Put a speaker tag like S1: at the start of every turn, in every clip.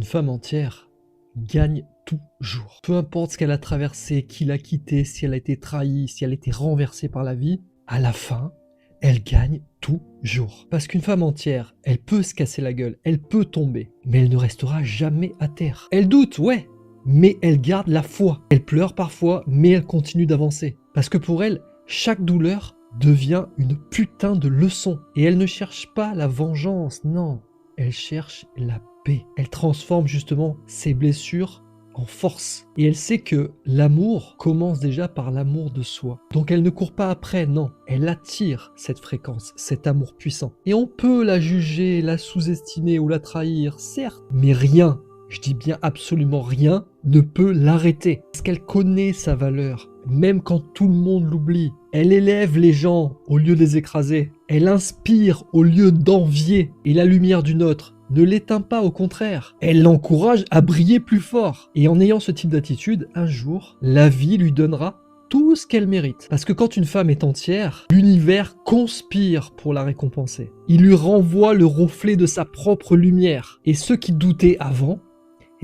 S1: Une femme entière gagne toujours. Peu importe ce qu'elle a traversé, qui l'a quittée, si elle a été trahie, si elle a été renversée par la vie, à la fin, elle gagne toujours. Parce qu'une femme entière, elle peut se casser la gueule, elle peut tomber, mais elle ne restera jamais à terre. Elle doute, ouais, mais elle garde la foi. Elle pleure parfois, mais elle continue d'avancer. Parce que pour elle, chaque douleur devient une putain de leçon. Et elle ne cherche pas la vengeance, non. Elle cherche la paix. Elle transforme justement ses blessures en force. Et elle sait que l'amour commence déjà par l'amour de soi. Donc elle ne court pas après, non. Elle attire cette fréquence, cet amour puissant. Et on peut la juger, la sous-estimer ou la trahir, certes, mais rien, je dis bien absolument rien, ne peut l'arrêter. Parce qu'elle connaît sa valeur, même quand tout le monde l'oublie. Elle élève les gens au lieu de les écraser. Elle inspire au lieu d'envier. Et la lumière d'une autre ne l'éteint pas, au contraire. Elle l'encourage à briller plus fort. Et en ayant ce type d'attitude, un jour, la vie lui donnera tout ce qu'elle mérite. Parce que quand une femme est entière, l'univers conspire pour la récompenser. Il lui renvoie le reflet de sa propre lumière. Et ceux qui doutaient avant,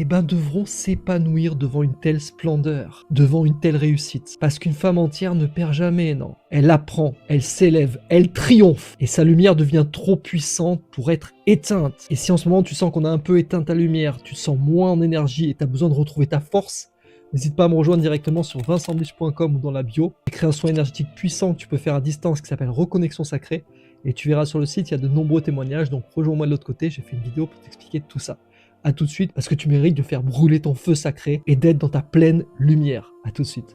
S1: devront s'épanouir devant une telle splendeur, devant une telle réussite. Parce qu'une femme entière ne perd jamais, non. Elle apprend, elle s'élève, elle triomphe. Et sa lumière devient trop puissante pour être éteinte. Et si en ce moment tu sens qu'on a un peu éteint ta lumière, tu te sens moins en énergie et tu as besoin de retrouver ta force, n'hésite pas à me rejoindre directement sur vincentblich.com ou dans la bio. J'ai créé un soin énergétique puissant que tu peux faire à distance qui s'appelle Reconnexion Sacrée. Et tu verras sur le site, il y a de nombreux témoignages. Donc rejoins-moi de l'autre côté, j'ai fait une vidéo pour t'expliquer tout ça. A tout de suite, parce que tu mérites de faire brûler ton feu sacré et d'être dans ta pleine lumière. A tout de suite.